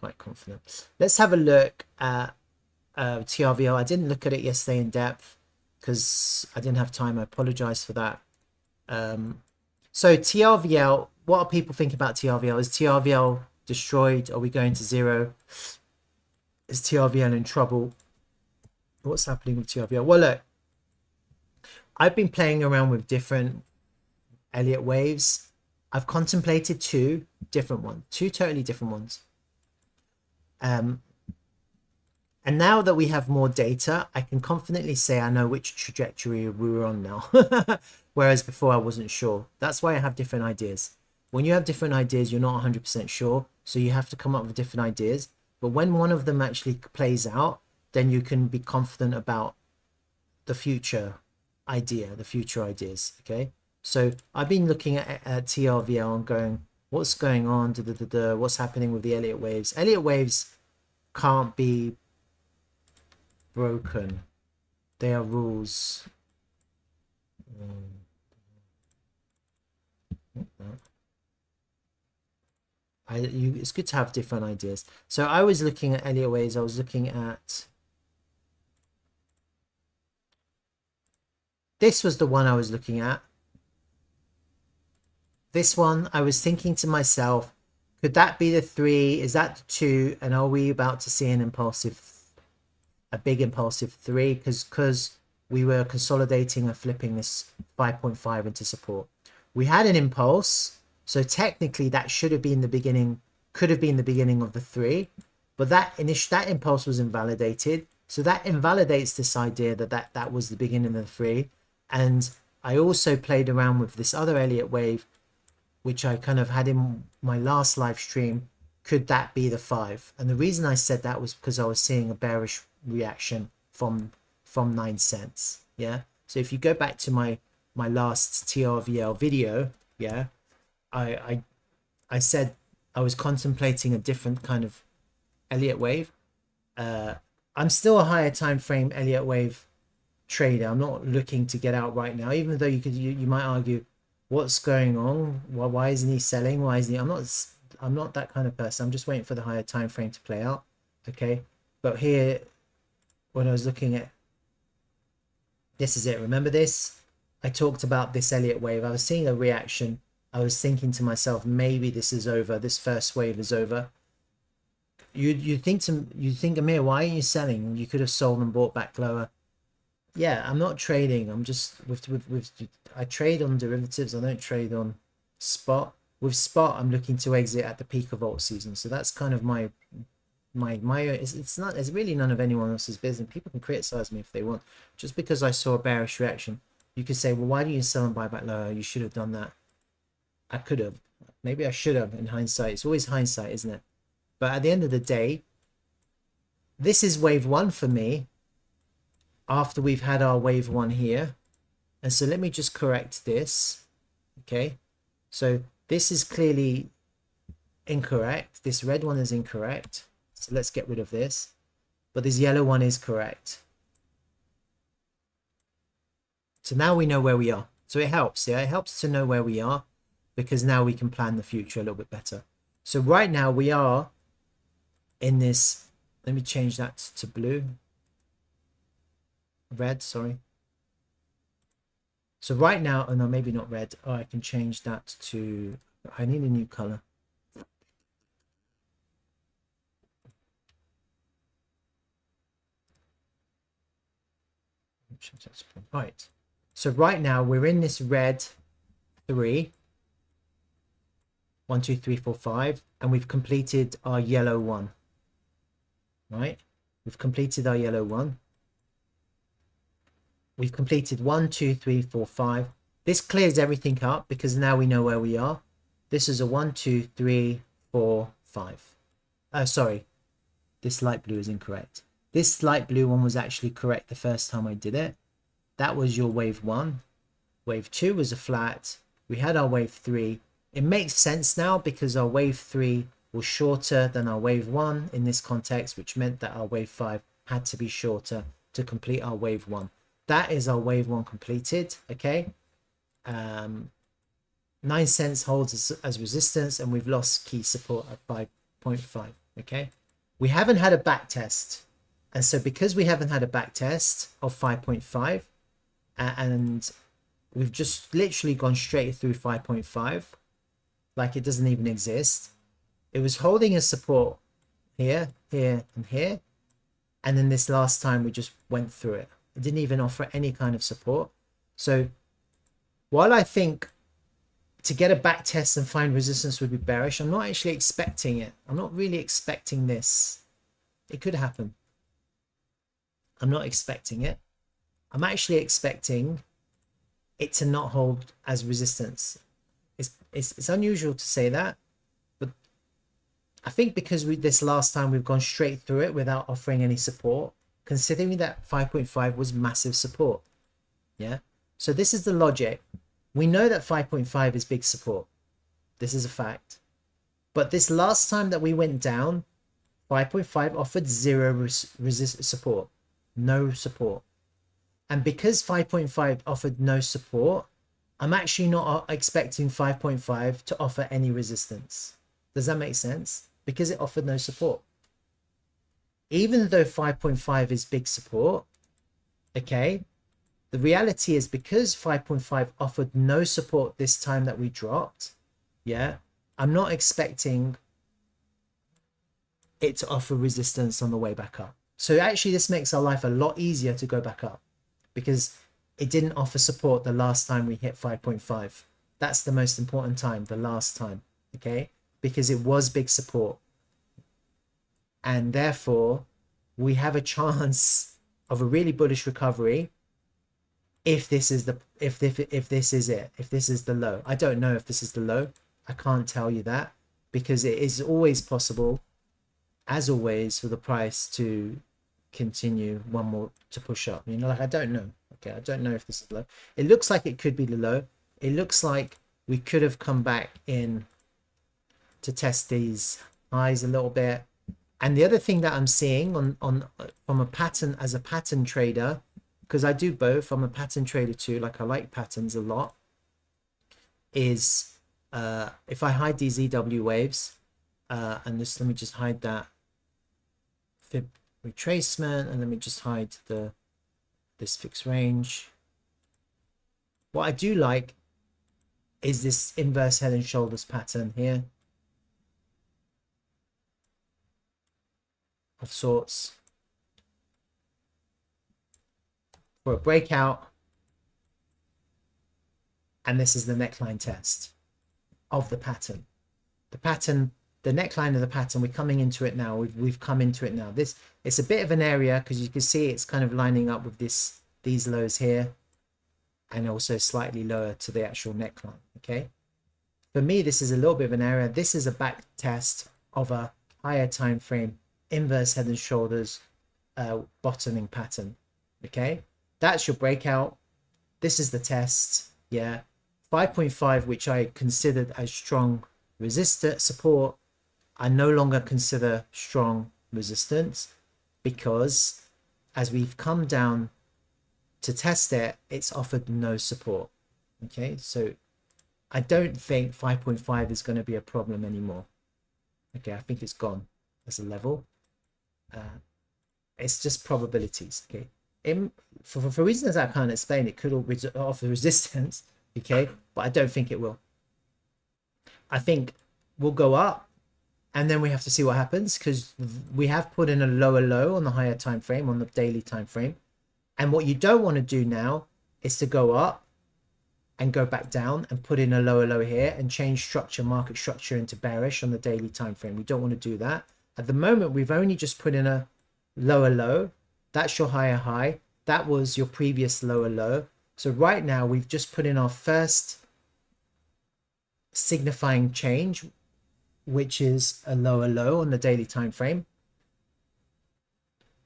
quite confident. Let's have a look at TRVL. I didn't look at it yesterday in depth because I didn't have time. I apologize for that. So TRVL, what are people thinking about TRVL? Is TRVL destroyed? Are we going to zero? Is TRVL in trouble? What's happening with TRVL? Well, look, I've been playing around with different Elliott waves. I've contemplated two totally different ones. And now that we have more data, I can confidently say I know which trajectory we were on now. Whereas before I wasn't sure. That's why I have different ideas. When you have different ideas, you're not 100% sure. So you have to come up with different ideas. But when one of them actually plays out, then you can be confident about the future ideas. Okay. So I've been looking at TRVL and going, what's going on? What's happening with the Elliott waves? Elliott waves can't be broken. They are rules. It's good to have different ideas. So I was looking at Elliott waves. I was looking at, this was the one I was looking at. This one, I was thinking to myself, could that be the 3? Is that the 2? And are we about to see a big impulsive 3? Because we were consolidating and flipping this 5.5 into support. We had an impulse. So technically that should have been the beginning, could have been the beginning of the 3. But that impulse was invalidated. So that invalidates this idea that was the beginning of the 3. And I also played around with this other Elliott wave, which I kind of had in my last live stream. Could that be the 5? And the reason I said that was because I was seeing a bearish reaction from 9 cents. Yeah. So if you go back to my last TRVL video, yeah, I said I was contemplating a different kind of Elliott wave. I'm still a higher time frame Elliott wave trader. I'm not looking to get out right now, even though you might argue, what's going on? Why isn't he selling? Why isn't he? I'm not that kind of person. I'm just waiting for the higher time frame to play out. Okay. But here, when I was looking at, this is it. Remember this? I talked about this Elliott wave. I was seeing a reaction. I was thinking to myself, maybe this is over. This first wave is over. You think, Amir, why are you selling? You could have sold and bought back lower. Yeah, I'm not trading. I'm just I trade on derivatives. I don't trade on spot. With spot, I'm looking to exit at the peak of alt season. So that's kind of my it's really none of anyone else's business. People can criticize me if they want. Just because I saw a bearish reaction, you could say, well, why do you sell and buy back lower? You should have done that. I could have. Maybe I should have in hindsight. It's always hindsight, isn't it? But at the end of the day, this is wave 1 for me after we've had our wave 1 here. And so let me just correct this. Okay. So this is clearly incorrect. This red one is incorrect. So let's get rid of this. But this yellow one is correct. So now we know where we are. So it helps. Yeah, it helps to know where we are, because now we can plan the future a little bit better. So right now we are in this, let me change that to blue. Red, sorry. So right now, oh no, maybe not red. Oh, I can change that to, I need a new color. Right. So right now we're in this red 3. 1, 2, 3, 4, 5, and we've completed our yellow 1. Right? We've completed our yellow 1. We've completed 1, 2, 3, 4, 5. This clears everything up because now we know where we are. This is a 1, 2, 3, 4, 5. Sorry. This light blue is incorrect. This light blue one was actually correct the first time I did it. That was your wave 1. Wave 2 was a flat. We had our wave 3. It makes sense now because our wave 3 was shorter than our wave 1 in this context, which meant that our wave 5 had to be shorter to complete our wave 1. That is our wave 1 completed. Okay. 9 cents holds as resistance, and we've lost key support at 5.5. Okay, we haven't had a back test, and so because we haven't had a back test of 5.5, and we've just literally gone straight through 5.5 like it doesn't even exist. It was holding a support here, here, and here, and then this last time we just went through it. It didn't even offer any kind of support. So while I think to get a back test and find resistance would be bearish, I'm not actually expecting it. I'm not really expecting this. It could happen. I'm not expecting it. I'm actually expecting it to not hold as resistance. It's unusual to say that, but I think because this last time we've gone straight through it without offering any support, considering that 5.5 was massive support. Yeah. So this is the logic. We know that 5.5 is big support. This is a fact. But this last time that we went down, 5.5 offered zero support. No support. And because 5.5 offered no support, I'm actually not expecting 5.5 to offer any resistance. Does that make sense? Because it offered no support. Even though 5.5 is big support, okay, the reality is because 5.5 offered no support this time that we dropped, yeah, I'm not expecting it to offer resistance on the way back up. So actually this makes our life a lot easier to go back up because it didn't offer support the last time we hit 5.5. That's the most important time, the last time, okay? Because it was big support. And therefore, we have a chance of a really bullish recovery if this is the if this is it, if this is the low. I don't know if this is the low. I can't tell you that because it is always possible, as always, for the price to continue one more to push up. You know, like I don't know. Okay, I don't know if this is low. It looks like it could be the low. It looks like we could have come back in to test these highs a little bit. And the other thing that I'm seeing on from a pattern, as a pattern trader, because I do both, I'm a pattern trader too, like I like patterns a lot, is if I hide these EW waves, and this, let me just hide that fib retracement, and let me just hide this fixed range. What I do like is this inverse head and shoulders pattern here of sorts for a breakout, and this is the neckline test of the pattern. The pattern, the neckline of the pattern, we're coming into it now. We've come into it now. This, it's a bit of an area because you can see it's kind of lining up with these lows here, and also slightly lower to the actual neckline. Okay, for me this is a little bit of an area. This is a back test of a higher time frame inverse head and shoulders bottoming pattern. Okay, that's your breakout. This is the test. Yeah, 5.5, which I considered as strong resistance support, I no longer consider strong resistance because as we've come down to test it, it's offered no support. Okay, so I don't think 5.5 is going to be a problem anymore. Okay, I think it's gone as a level. It's just probabilities. Okay, for reasons I can't explain, it could offer resistance. Okay, but I don't think it will. I think we'll go up, and then we have to see what happens because we have put in a lower low on the higher time frame, on the daily time frame. And what you don't want to do now is to go up and go back down and put in a lower low here and change structure, market structure, into bearish on the daily time frame. We don't want to do that. At the moment, we've only just put in a lower low. That's your higher high. That was your previous lower low. So right now, we've just put in our first signifying change, which is a lower low on the daily time frame.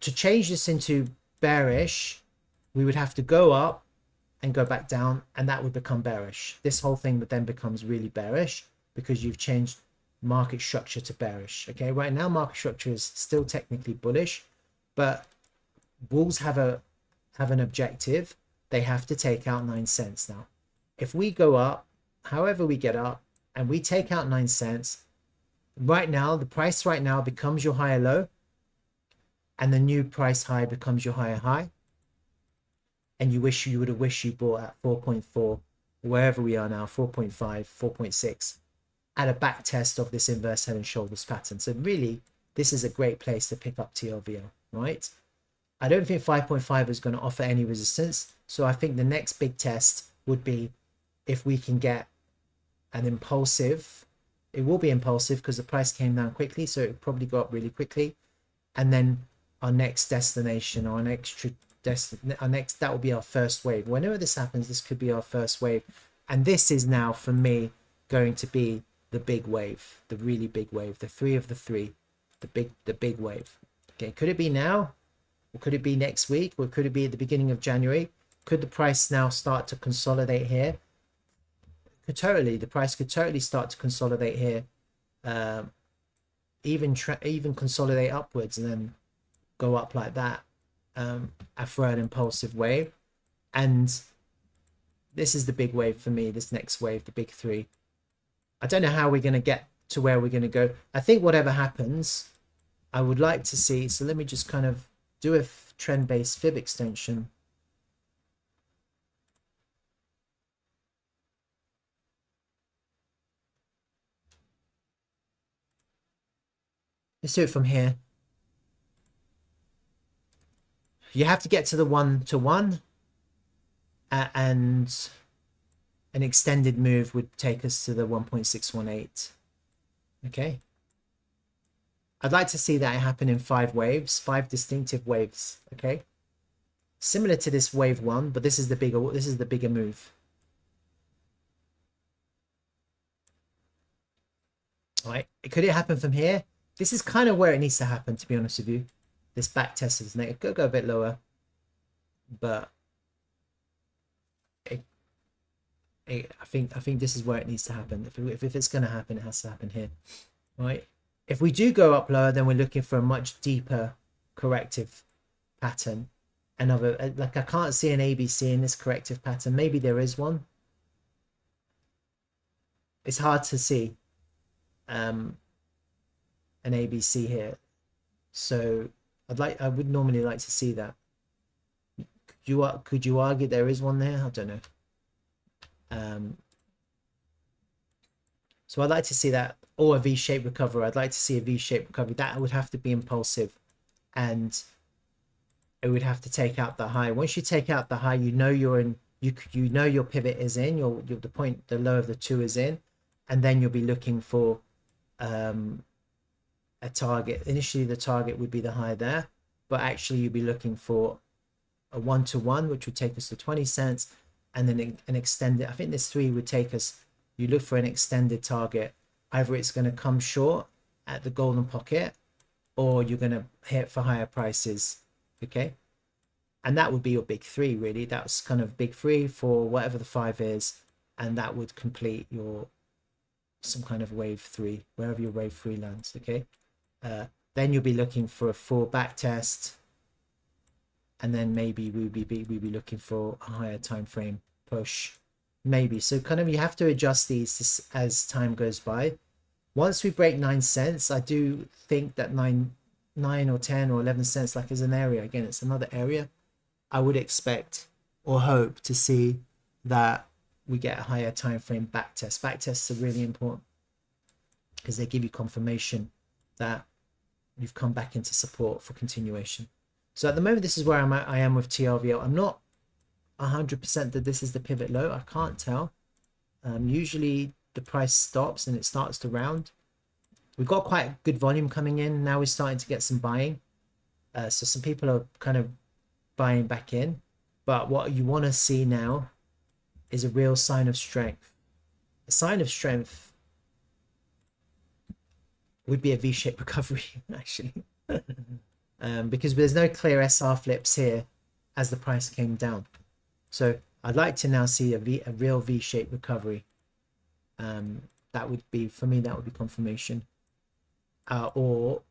To change this into bearish, we would have to go up and go back down, and that would become bearish. This whole thing would then becomes really bearish because you've changed market structure to bearish. Okay, right now market structure is still technically bullish, but bulls have an objective. They have to take out 9 cents. Now if we go up, however we get up, and we take out 9 cents, right now, the price right now becomes your higher low, and the new price high becomes your higher high. And you wish you would have wished you bought at 4.4, wherever we are now, 4.5, 4.6, at a back test of this inverse head and shoulders pattern. So really, this is a great place to pick up TRVL, right? I don't think 5.5 is going to offer any resistance. So I think the next big test would be if we can get an impulsive, it will be impulsive because the price came down quickly. So it will probably go up really quickly. And then our next destination, our next that will be our first wave. Whenever this happens, this could be our first wave. And this is now, for me, going to be the big wave, the really big wave, the three of the three, the big wave. Okay, could it be now? Or could it be next week? Or could it be at the beginning of January? Could the price now start to consolidate here? The price could totally start to consolidate here. Even consolidate upwards and then go up like that for an impulsive wave. And this is the big wave for me, this next wave, the big three. I don't know how we're going to get to where we're going to go. I think whatever happens, I would like to see, so let me just kind of do a trend-based fib extension. Let's do it from here. You have to get to the 1-to-1, and an extended move would take us to the 1.618. Okay. I'd like to see that happen in 5 waves, 5 distinctive waves. Okay. Similar to this wave 1, but this is the bigger move. All right. Could it happen from here? This is kind of where it needs to happen, to be honest with you. This back test is negative. Could go a bit lower, but I think this is where it needs to happen. If it's going to happen, it has to happen here, right? If we do go up lower, then we're looking for a much deeper corrective pattern. Another, like, I can't see an ABC in this corrective pattern. Maybe there is one. It's hard to see an ABC here, so I would normally like to see that. Could you argue there is one there? I don't know. So I'd like to see that, or a V-shaped recovery. I'd like to see a V-shaped recovery. That would have to be impulsive, and it would have to take out the high. Once you take out the high, you know you're in. You know your pivot is in. The low of the 2 is in, and then you'll be looking for a target. Initially, the target would be the high there, but actually you'd be looking for a 1-to-1, which would take us to 20 cents. And then an extended, I think this 3 would take us, you look for an extended target. Either it's going to come short at the golden pocket, or you're going to hit for higher prices. Okay. And that would be your big 3, really. That's kind of big 3 for whatever the 5 is. And that would complete your, some kind of wave 3, wherever your wave 3 lands. Okay. Then you'll be looking for a 4 back test. And then maybe we'd be looking for a higher time frame push, maybe. So kind of you have to adjust these as time goes by. Once we break 9 cents, I do think that 9 or 10 or 11 cents, like, is an area. Again, it's another area. I would expect or hope to see that we get a higher time frame back test. Back tests are really important because they give you confirmation that you've come back into support for continuation. So at the moment, this is where I am with TRVL. I'm not 100% that this is the pivot low. I can't tell. Usually the price stops and it starts to round. We've got quite good volume coming in. Now we're starting to get some buying. So some people are kind of buying back in. But what you want to see now is a real sign of strength. A sign of strength would be a V-shaped recovery, actually. Because there's no clear SR flips here as the price came down. So I'd like to now see a real V-shaped recovery. That would be, for me, that would be confirmation. Or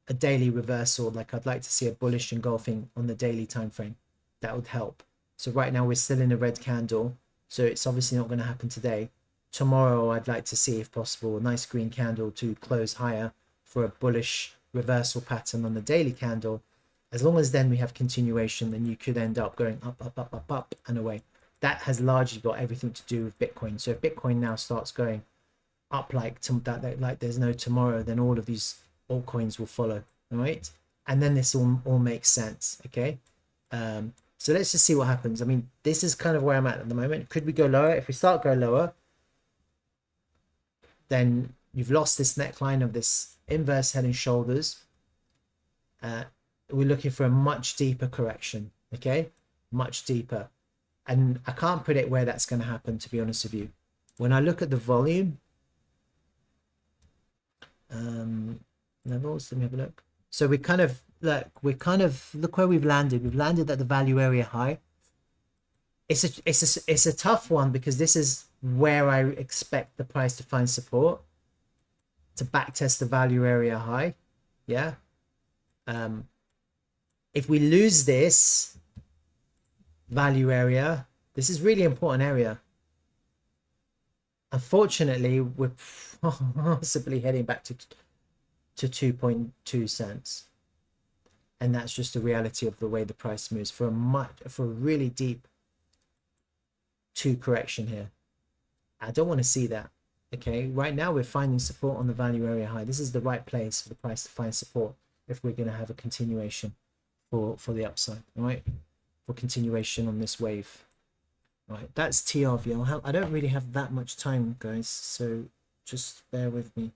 a daily reversal. Like, I'd like to see a bullish engulfing on the daily time frame. That would help. So right now we're still in a red candle. So it's obviously not going to happen today. tomorrow I'd like to see, if possible, a nice green candle to close higher for a bullish reversal pattern on the daily candle. As long as then we have continuation, then you could end up going up, up, up, up, up and away. That has largely got everything to do with Bitcoin. So if Bitcoin now starts going up like like there's no tomorrow, then all of these altcoins will follow. All right, and then this all makes sense. Okay, so let's just see what happens. I mean, this is kind of where I'm at the moment. Could we go lower? If we start go lower, then you've lost this neckline of this inverse head and shoulders. We're looking for a much deeper correction. Okay, much deeper, and I can't predict where that's going to happen, to be honest with you. When I look at the volume levels, let me have a look. So we kind of look where we've landed. We've landed at the value area high. It's a tough one, because this is where I expect the price to find support, to backtest the value area high. Yeah. If we lose this value area, this is really important area. Unfortunately, we're possibly heading back to 2.2 cents. And that's just the reality of the way the price moves for a really deep two correction here. I don't want to see that. Okay, right now we're finding support on the value area high. This is the right place for the price to find support if we're going to have a continuation for the upside. All right, for continuation on this wave. Right, that's TRVL. I don't really have that much time, guys, so just bear with me.